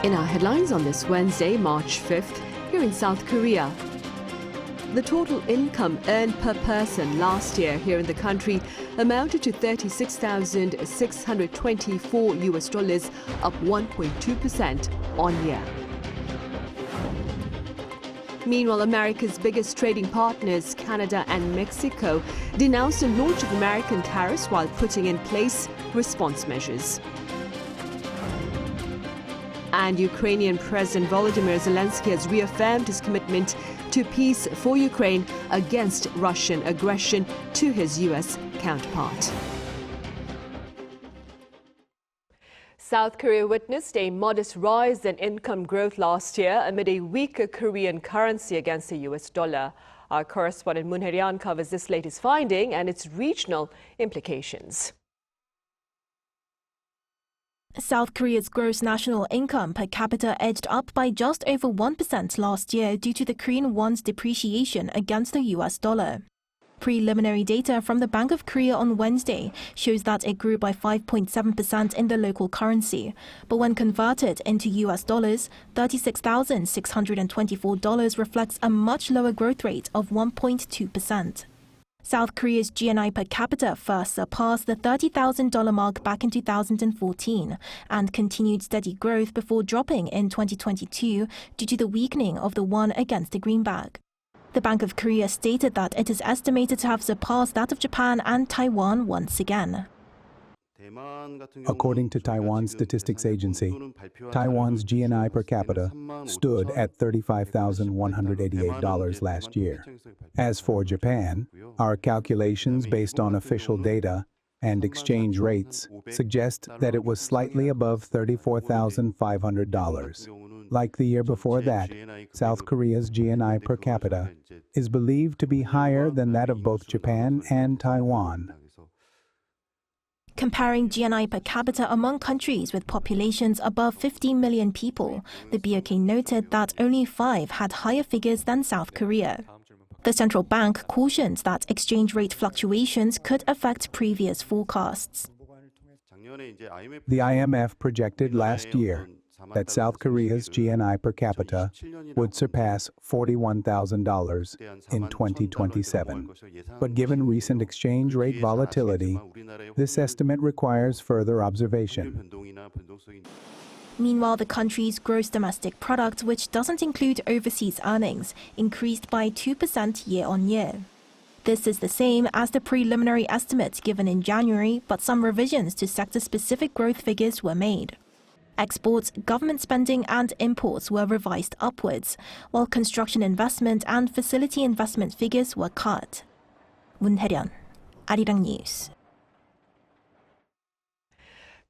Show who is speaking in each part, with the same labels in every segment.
Speaker 1: In our headlines on this Wednesday, March 5th, here in South Korea, the total income earned per person last year here in the country amounted to $36,624, up 1.2% on year. Meanwhile, America's biggest trading partners, Canada and Mexico, denounced the launch of American tariffs while putting in place response measures. And Ukrainian President Volodymyr Zelenskyy has reaffirmed his commitment to peace for Ukraine against Russian aggression to his U.S. counterpart. South Korea witnessed a modest rise in income growth last year amid a weaker Korean currency against the U.S. dollar. Our correspondent Arirang covers this latest finding and its regional implications.
Speaker 2: South Korea's gross national income per capita edged up by just over 1% last year due to the Korean won's depreciation against the US dollar. Preliminary data from the Bank of Korea on Wednesday shows that it grew by 5.7% in the local currency, but when converted into US dollars, $36,624 reflects a much lower growth rate of 1.2%. South Korea's GNI per capita first surpassed the $30,000 mark back in 2014 and continued steady growth before dropping in 2022 due to the weakening of the won against the greenback. The Bank of Korea stated that it is estimated to have surpassed that of Japan and Taiwan once again.
Speaker 3: According to Taiwan Statistics Agency, Taiwan's GNI per capita stood at $35,188 last year. As for Japan, our calculations based on official data and exchange rates suggest that it was slightly above $34,500. Like the year before that, South Korea's GNI per capita is believed to be higher than that of both Japan and Taiwan.
Speaker 2: Comparing GNI per capita among countries with populations above 50 million people, the BOK noted that only 5 had higher figures than South Korea. The central bank cautioned that exchange rate fluctuations could affect previous forecasts.
Speaker 3: The IMF projected last year that South Korea's GNI per capita would surpass $41,000 in 2027. But given recent exchange rate volatility, this estimate requires further observation.
Speaker 2: Meanwhile, the country's gross domestic product, which doesn't include overseas earnings, increased by 2% year-on-year. This is the same as the preliminary estimate given in January, but some revisions to sector-specific growth figures were made. Exports, government spending and imports were revised upwards, while construction investment and facility investment figures were cut. 문혜련, Arirang News.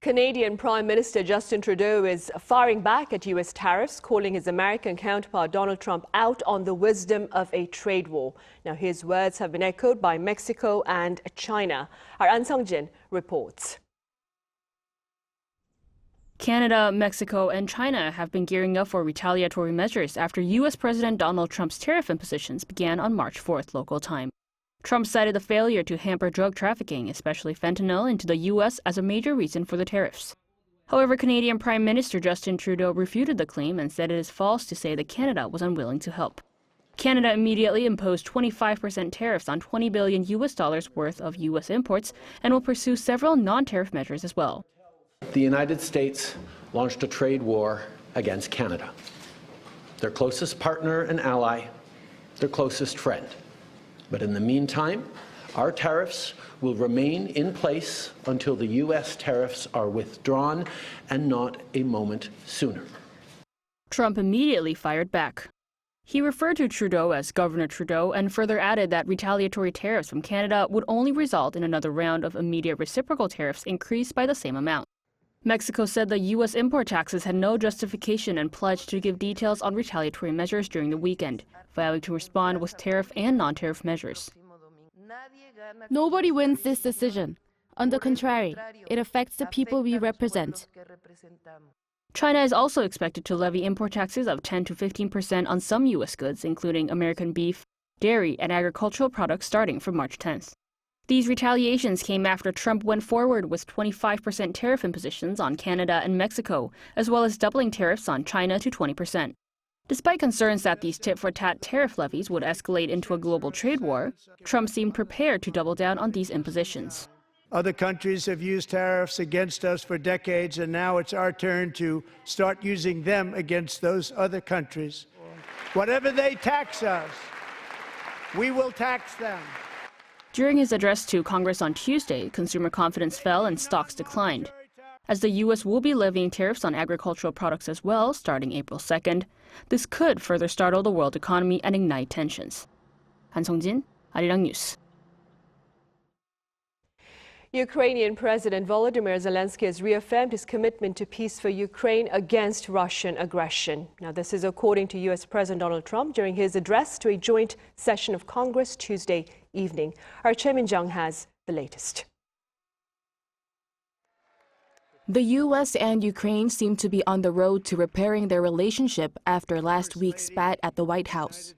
Speaker 1: Canadian Prime Minister Justin Trudeau is firing back at U.S. tariffs, calling his American counterpart Donald Trump out on the wisdom of a trade war. Now, his words have been echoed by Mexico and China. Our An Sung-jin reports.
Speaker 4: Canada, Mexico, and China have been gearing up for retaliatory measures after U.S. President Donald Trump's tariff impositions began on March 4th local time. Trump cited the failure to hamper drug trafficking, especially fentanyl, into the U.S. as a major reason for the tariffs. However, Canadian Prime Minister Justin Trudeau refuted the claim and said it is false to say that Canada was unwilling to help. Canada immediately imposed 25% tariffs on $20 billion worth of U.S. imports and will pursue several non-tariff measures as well.
Speaker 5: The United States launched a trade war against Canada, their closest partner and ally, their closest friend. But in the meantime, our tariffs will remain in place until the U.S. tariffs are withdrawn, and not a moment sooner.
Speaker 4: Trump immediately fired back. He referred to Trudeau as Governor Trudeau and further added that retaliatory tariffs from Canada would only result in another round of immediate reciprocal tariffs increased by the same amount. Mexico said the U.S. import taxes had no justification and pledged to give details on retaliatory measures during the weekend, vowing to respond with tariff and non-tariff measures.
Speaker 6: Nobody wins this decision. On the contrary, it affects the people we represent.
Speaker 4: China is also expected to levy import taxes of 10 to 15% on some U.S. goods, including American beef, dairy, and agricultural products starting from March 10th. These retaliations came after Trump went forward with 25% tariff impositions on Canada and Mexico, as well as doubling tariffs on China to 20%. Despite concerns that these tit-for-tat tariff levies would escalate into a global trade war, Trump seemed prepared to double down on these impositions.
Speaker 7: Other countries have used tariffs against us for decades, and now it's our turn to start using them against those other countries. Whatever they tax us, we will tax them.
Speaker 4: During his address to Congress on Tuesday, consumer confidence fell and stocks declined. As the U.S. will be levying tariffs on agricultural products as well, starting April 2nd, this could further startle the world economy and ignite tensions. Han Song-jin, Arirang News.
Speaker 1: Ukrainian President Volodymyr Zelenskyy has reaffirmed his commitment to peace for Ukraine against Russian aggression. Now, this is according to U.S. President Donald Trump during his address to a joint session of Congress Tuesday evening. Our Choi Min-jung has the latest.
Speaker 6: The U.S. and Ukraine seem to be on the road to repairing their relationship after last week's spat at the White House.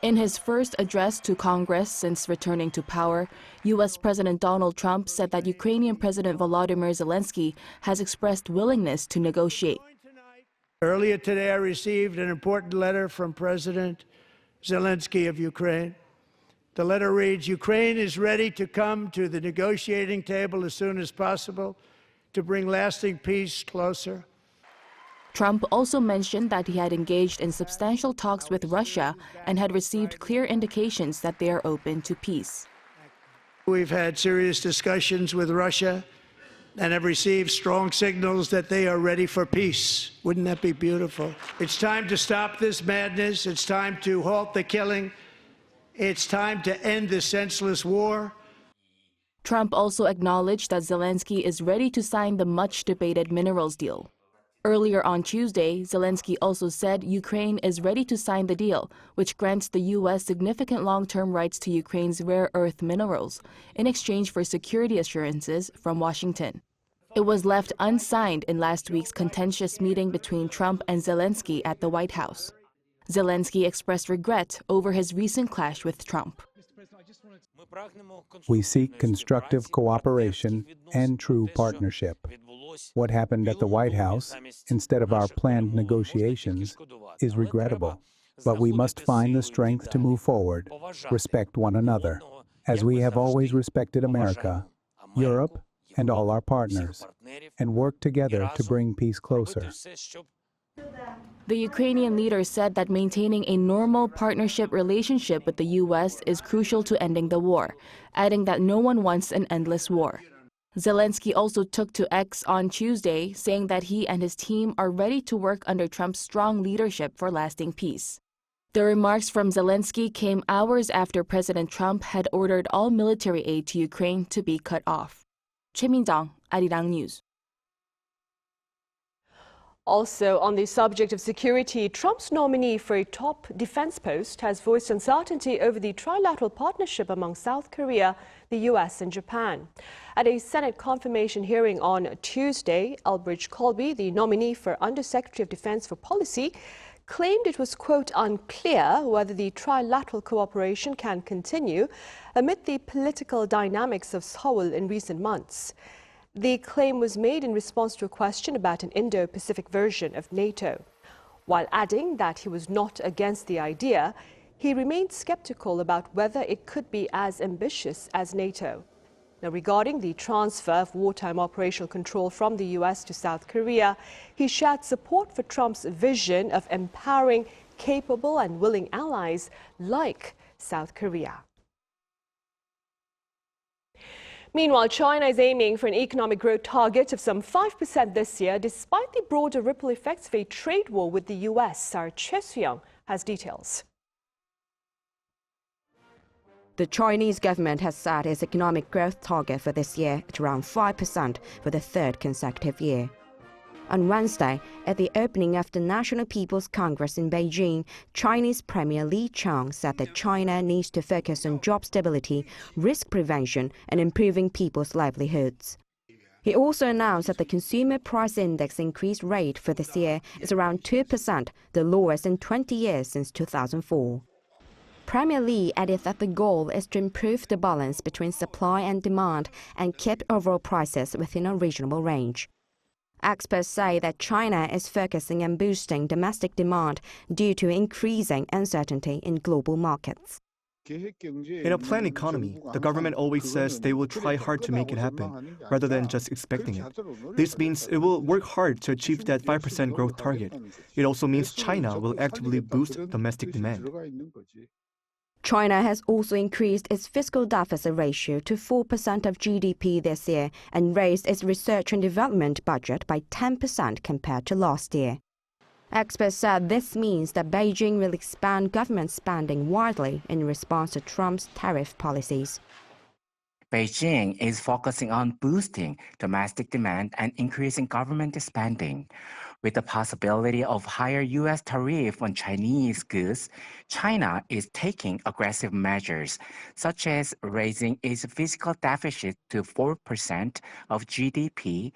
Speaker 6: In his first address to Congress since returning to power, U.S. President Donald Trump said that Ukrainian President Volodymyr Zelenskyy has expressed willingness to negotiate.
Speaker 7: Earlier today, I received an important letter from President Zelenskyy of Ukraine. The letter reads, "Ukraine is ready to come to the negotiating table as soon as possible to bring lasting peace closer."
Speaker 6: Trump also mentioned that he had engaged in substantial talks with Russia and had received clear indications that they are open to peace.
Speaker 7: We've had serious discussions with Russia and have received strong signals that they are ready for peace. Wouldn't that be beautiful? It's time to stop this madness. It's time to halt the killing. It's time to end this senseless war.
Speaker 6: Trump also acknowledged that Zelenskyy is ready to sign the much-debated minerals deal. Earlier on Tuesday, Zelenskyy also said Ukraine is ready to sign the deal, which grants the U.S. significant long-term rights to Ukraine's rare earth minerals in exchange for security assurances from Washington. It was left unsigned in last week's contentious meeting between Trump and Zelenskyy at the White House. Zelenskyy expressed regret over his recent clash with Trump.
Speaker 3: We seek constructive cooperation and true partnership. What happened at the White House, instead of our planned negotiations, is regrettable. But we must find the strength to move forward, respect one another, as we have always respected America, Europe, and all our partners, and work together to bring peace closer.
Speaker 6: The Ukrainian leader said that maintaining a normal partnership relationship with the U.S. is crucial to ending the war, adding that no one wants an endless war. Zelenskyy also took to X on Tuesday, saying that he and his team are ready to work under Trump's strong leadership for lasting peace. The remarks from Zelenskyy came hours after President Trump had ordered all military aid to Ukraine to be cut off. Choi Min-jung, Arirang News.
Speaker 1: Also, on the subject of security, Trump's nominee for a top defense post has voiced uncertainty over the trilateral partnership among South Korea, the U.S. and Japan. At a Senate confirmation hearing on Tuesday, Elbridge Colby, the nominee for Undersecretary of Defense for Policy, claimed it was, quote, unclear whether the trilateral cooperation can continue amid the political dynamics of Seoul in recent months. The claim was made in response to a question about an Indo-Pacific version of NATO. While adding that he was not against the idea, he remained skeptical about whether it could be as ambitious as NATO. Now, regarding the transfer of wartime operational control from the U.S. to South Korea, he shared support for Trump's vision of empowering capable and willing allies like South Korea. Meanwhile, China is aiming for an economic growth target of some 5% this year, despite the broader ripple effects of a trade war with the U.S. Our Choi Soo-young has details.
Speaker 8: The Chinese government has set its economic growth target for this year at around 5% for the third consecutive year. On Wednesday, at the opening of the National People's Congress in Beijing, Chinese Premier Li Qiang said that China needs to focus on job stability, risk prevention, and improving people's livelihoods. He also announced that the Consumer Price Index increase rate for this year is around 2%, the lowest in 20 years since 2004. Premier Li added that the goal is to improve the balance between supply and demand and keep overall prices within a reasonable range. Experts say that China is focusing on boosting domestic demand due to increasing uncertainty in global markets.
Speaker 9: In a planned economy, the government always says they will try hard to make it happen, rather than just expecting it. This means it will work hard to achieve that 5% growth target. It also means China will actively boost domestic demand.
Speaker 8: China has also increased its fiscal deficit ratio to 4% of GDP this year and raised its research and development budget by 10% compared to last year. Experts said this means that Beijing will expand government spending widely in response to Trump's tariff policies.
Speaker 10: Beijing is focusing on boosting domestic demand and increasing government spending. With the possibility of higher U.S. tariff on Chinese goods, China is taking aggressive measures, such as raising its fiscal deficit to 4% of GDP.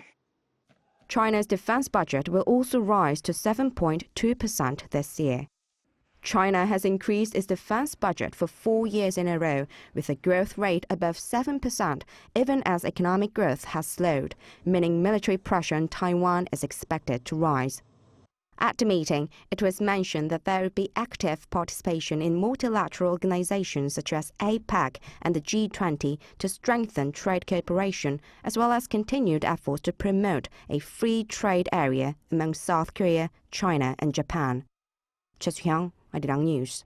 Speaker 8: China's defense budget will also rise to 7.2% this year. China has increased its defense budget for 4 years in a row, with a growth rate above 7%, even as economic growth has slowed, meaning military pressure on Taiwan is expected to rise. At the meeting, it was mentioned that there would be active participation in multilateral organizations such as APEC and the G20 to strengthen trade cooperation, as well as continued efforts to promote a free trade area among South Korea, China, and Japan. Cha Hyang, Arirang News.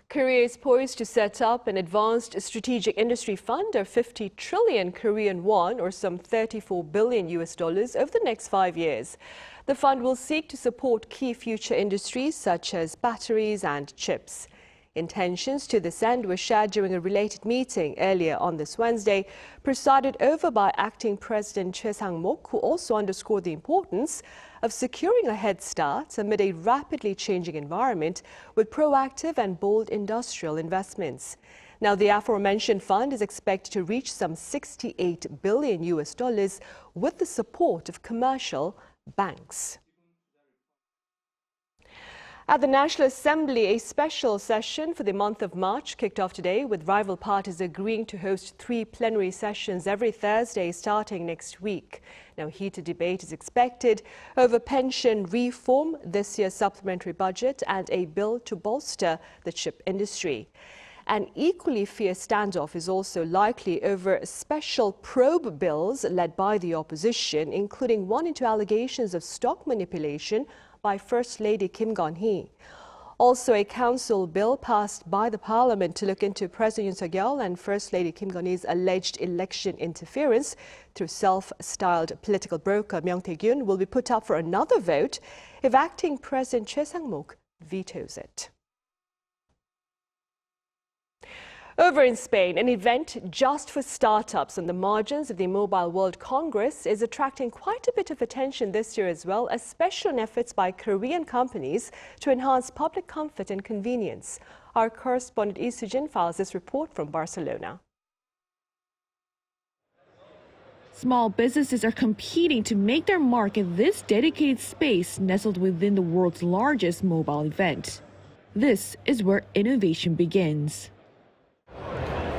Speaker 1: Korea is poised to set up an advanced strategic industry fund of 50 trillion Korean won, or some $34 billion over the next 5 years. The fund will seek to support key future industries such as batteries and chips. Intentions to this end were shared during a related meeting earlier on this Wednesday, presided over by Acting President Choi Sang-mok, who also underscored the importance of securing a head start amid a rapidly changing environment with proactive and bold industrial investments. Now, the aforementioned fund is expected to reach some $68 billion with the support of commercial banks. At the Nat'l Assembly, a special session for the month of March kicked off today, with rival parties agreeing to host 3 plenary sessions every Thursday starting next week. Now, heated debate is expected over pension reform, this year's supplementary budget, and a bill to bolster the chip industry. An equally fierce standoff is also likely over special probe bills led by the opposition, including one into allegations of stock manipulation by First Lady Kim Gon-hee. Also, a council bill passed by the parliament to look into President Yoon Suk-yeol and First Lady Kim Gon-hee's alleged election interference through self-styled political broker Myung Tae-gyun will be put up for another vote if acting President Choi Sang-mok vetoes it. Over in Spain, an event just for startups on the margins of the Mobile World Congress is attracting quite a bit of attention this year as well, especially on efforts by Korean companies to enhance public comfort and convenience. Our correspondent Lee Soo-jin files this report from Barcelona.
Speaker 11: Small businesses are competing to make their mark in this dedicated space nestled within the world's largest mobile event. This is where innovation begins.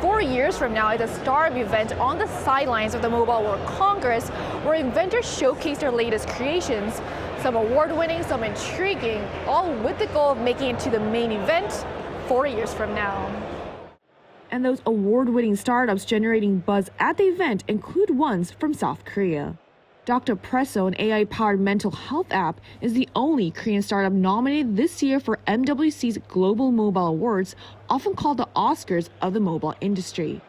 Speaker 12: 4 years from now, it's a startup event on the sidelines of the Mobile World Congress, where inventors showcase their latest creations, some award-winning, some intriguing, all with the goal of making it to the main event 4 years from now.
Speaker 11: And those award-winning startups generating buzz at the event include ones from South Korea. Dr. Presso, an AI-powered mental health app, is the only Korean startup nominated this year for MWC's Global Mobile Awards, often called the Oscars of the mobile industry.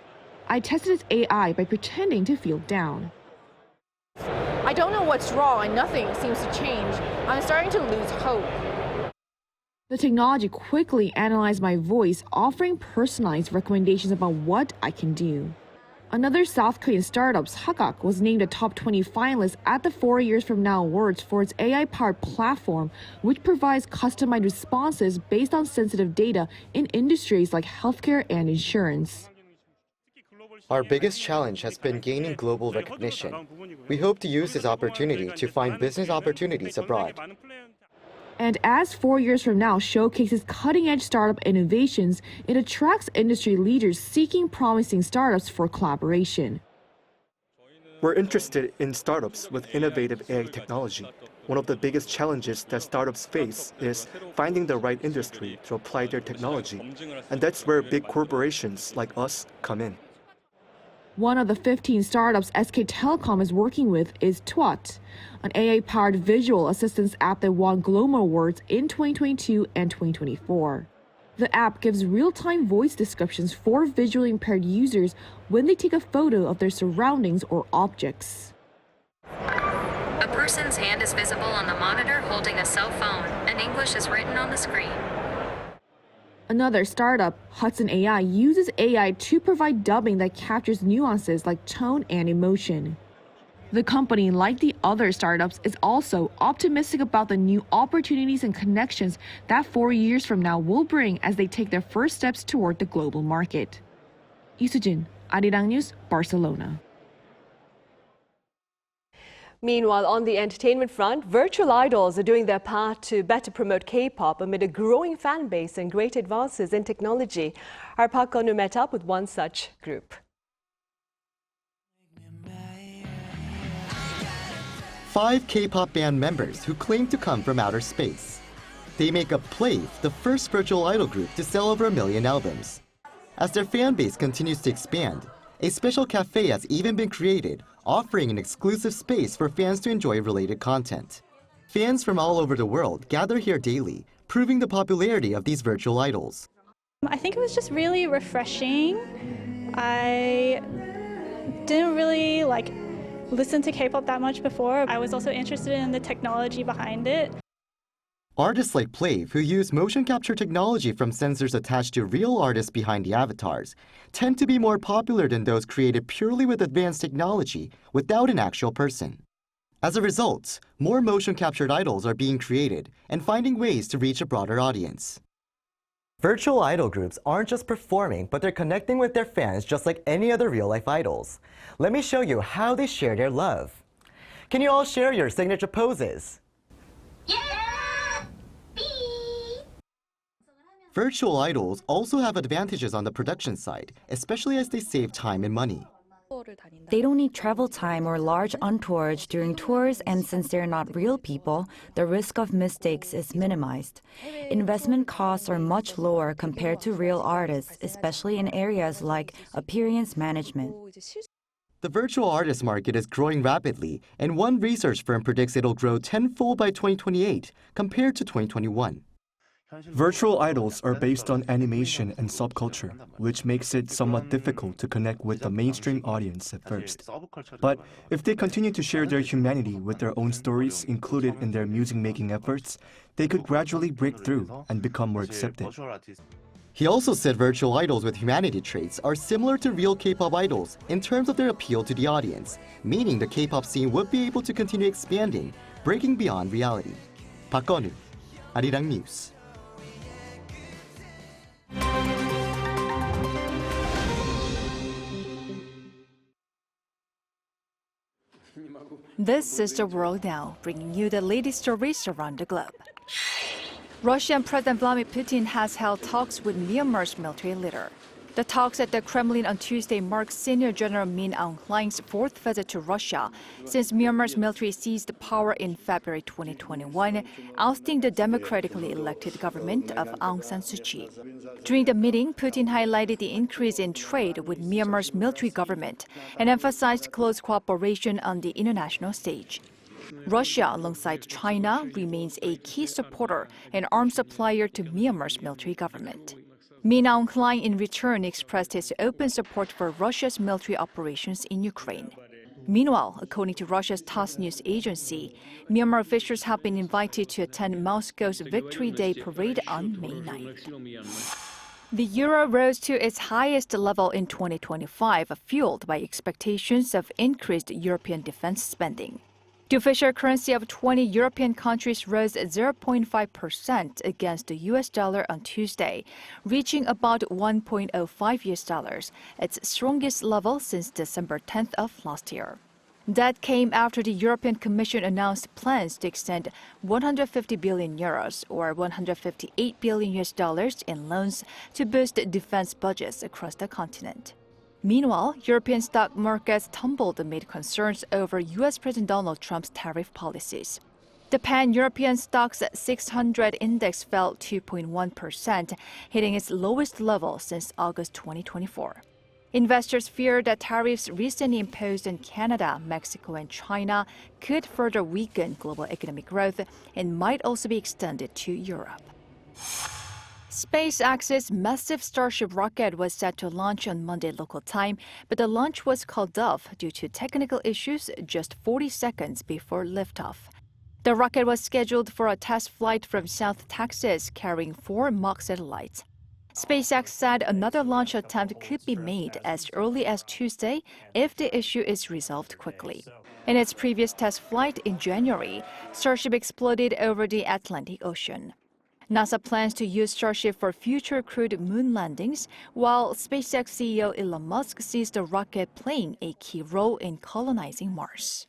Speaker 11: I tested its AI by pretending to feel down.
Speaker 12: I don't know what's wrong and nothing seems to change. I'm starting to lose hope.
Speaker 11: The technology quickly analyzed my voice, offering personalized recommendations about what I can do. Another South Korean startup, Hakak, was named a top 20 finalist at the 4 Years From Now Awards for its AI-powered platform, which provides customized responses based on sensitive data in industries like healthcare and insurance.
Speaker 13: Our biggest challenge has been gaining global recognition. We hope to use this opportunity to find business opportunities abroad.
Speaker 11: And as 4 Years From Now showcases cutting-edge startup innovations, it attracts industry leaders seeking promising startups for collaboration.
Speaker 9: We're interested in startups with innovative AI technology. One of the biggest challenges that startups face is finding the right industry to apply their technology, and that's where big corporations like us come in.
Speaker 11: One of the 15 startups SK Telecom is working with is Twat, an AI-powered visual assistance app that won Global Awards in 2022 and 2024. The app gives real-time voice descriptions for visually impaired users when they take a photo of their surroundings or objects.
Speaker 14: A person's hand is visible on the monitor holding a cell phone, and English is written on the screen.
Speaker 11: Another startup, Hudson AI, uses AI to provide dubbing that captures nuances like tone and emotion. The company, like the other startups, is also optimistic about the new opportunities and connections that 4 years from now will bring as they take their first steps toward the global market. Isujin, Arirang News, Barcelona.
Speaker 1: Meanwhile, on the entertainment front, virtual idols are doing their part to better promote K-pop amid a growing fan base and great advances in technology. Our Park Konu met up with one such group.
Speaker 13: 5 K-pop band members who claim to come from outer space. They make up Plave, the first virtual idol group to sell over 1 million albums. As their fan base continues to expand, a special cafe has even been created, offering an exclusive space for fans to enjoy related content. Fans from all over the world gather here daily, proving the popularity of these virtual idols.
Speaker 15: I think it was just really refreshing. I didn't really listen to K-pop that much before. I was also interested in the technology behind it.
Speaker 13: Artists like Plave, who use motion capture technology from sensors attached to real artists behind the avatars, tend to be more popular than those created purely with advanced technology without an actual person. As a result, more motion-captured idols are being created and finding ways to reach a broader audience.
Speaker 16: Virtual idol groups aren't just performing, but they're connecting with their fans just like any other real-life idols. Let me show you how they share their love. Can you all share your signature poses?
Speaker 13: Virtual idols also have advantages on the production side, especially as they save time and money.
Speaker 17: They don't need travel time or large entourage during tours, and since they're not real people, the risk of mistakes is minimized. Investment costs are much lower compared to real artists, especially in areas like appearance management.
Speaker 13: The virtual artist market is growing rapidly, and one research firm predicts it'll grow tenfold by 2028 compared to 2021.
Speaker 9: Virtual idols are based on animation and subculture, which makes it somewhat difficult to connect with the mainstream audience at first. But if they continue to share their humanity with their own stories included in their music-making efforts, they could gradually break through and become more accepted.
Speaker 13: He also said virtual idols with humanity traits are similar to real K-pop idols in terms of their appeal to the audience, meaning the K-pop scene would be able to continue expanding, breaking beyond reality. Park Konu, Arirang News.
Speaker 18: This is The World Now, bringing you the latest stories around the globe. Russian President Vladimir Putin has held talks with Myanmar's military leader. The talks at the Kremlin on Tuesday mark Senior General Min Aung Hlaing's 4th visit to Russia since Myanmar's military seized power in February 2021, ousting the democratically elected government of Aung San Suu Kyi. During the meeting, Putin highlighted the increase in trade with Myanmar's military government and emphasized close cooperation on the international stage. Russia, alongside China, remains a key supporter and arms supplier to Myanmar's military government. Min Aung Hlaing in return expressed his open support for Russia's military operations in Ukraine. Meanwhile, according to Russia's TASS news agency, Myanmar officials have been invited to attend Moscow's Victory Day parade on May 9th. The euro rose to its highest level in 2025, fueled by expectations of increased European defense spending. The official currency of 20 European countries rose 0.5% against the US dollar on Tuesday, reaching about $1.05, its strongest level since December 10th of last year. That came after the European Commission announced plans to extend 150 billion euros or $158 billion in loans to boost defense budgets across the continent. Meanwhile, European stock markets tumbled amid concerns over U.S. President Donald Trump's tariff policies. The Pan-European Stocks 600 index fell 2.1%, hitting its lowest level since August 2024. Investors fear that tariffs recently imposed on Canada, Mexico, and China could further weaken global economic growth and might also be extended to Europe. SpaceX's massive Starship rocket was set to launch on Monday local time, but the launch was called off due to technical issues just 40 seconds before liftoff. The rocket was scheduled for a test flight from South Texas carrying 4 mock satellites. SpaceX said another launch attempt could be made as early as Tuesday if the issue is resolved quickly. In its previous test flight in January, Starship exploded over the Atlantic Ocean. NASA plans to use Starship for future crewed moon landings, while SpaceX CEO Elon Musk sees the rocket playing a key role in colonizing Mars.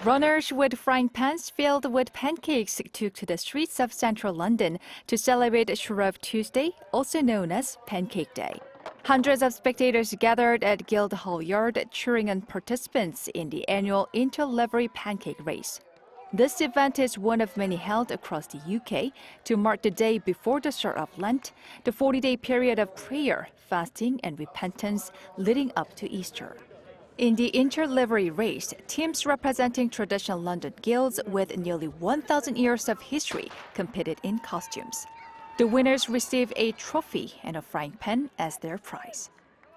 Speaker 18: Runners with frying pans filled with pancakes took to the streets of central London to celebrate Shrove Tuesday, also known as Pancake Day. Hundreds of spectators gathered at Guildhall Yard cheering on participants in the annual inter-livery pancake race. This event is one of many held across the UK to mark the day before the start of Lent, the 40-day period of prayer, fasting, and repentance leading up to Easter. In the inter-livery race, teams representing traditional London guilds with nearly 1,000 years of history competed in costumes. The winners receive a trophy and a frying pan as their prize.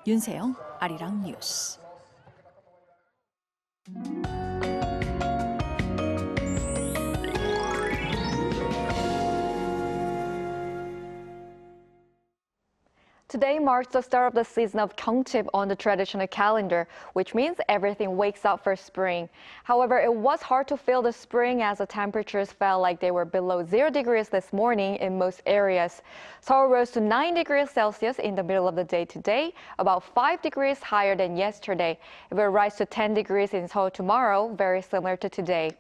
Speaker 18: 윤세영, Arirang News.
Speaker 19: Today marks the start of the season of Gyeongchip on the traditional calendar, which means everything wakes up for spring. However, it was hard to feel the spring as the temperatures felt like they were below 0 degrees this morning in most areas. Seoul rose to 9 degrees Celsius in the middle of the day today, about 5 degrees higher than yesterday. It will rise to 10 degrees in Seoul tomorrow, very similar to today.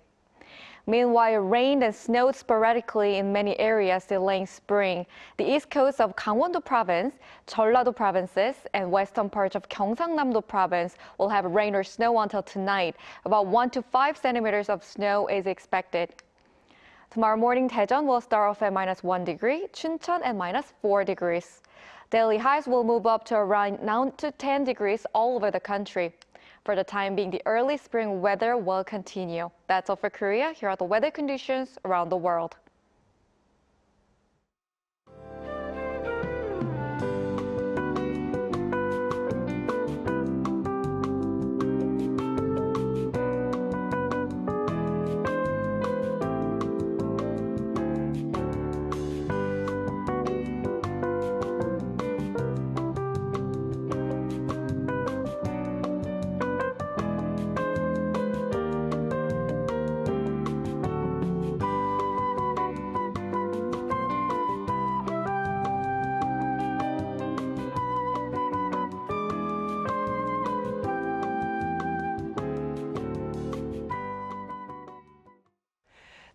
Speaker 19: Meanwhile, it rained and snowed sporadically in many areas, delaying spring. The east coast of Gangwon-do province, Jeollado provinces, and western parts of Gyeongsangnam-do province will have rain or snow until tonight. About 1 to 5 centimeters of snow is expected. Tomorrow morning, Daejeon will start off at -1 degree, Chuncheon at -4 degrees. Daily highs will move up to around 9 to 10 degrees all over the country. For the time being, the early spring weather will continue. That's all for Korea. Here are the weather conditions around the world.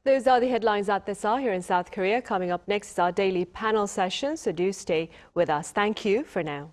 Speaker 1: Those are the headlines at this hour here in South Korea. Coming up next is our daily panel session, so do stay with us. Thank you for now.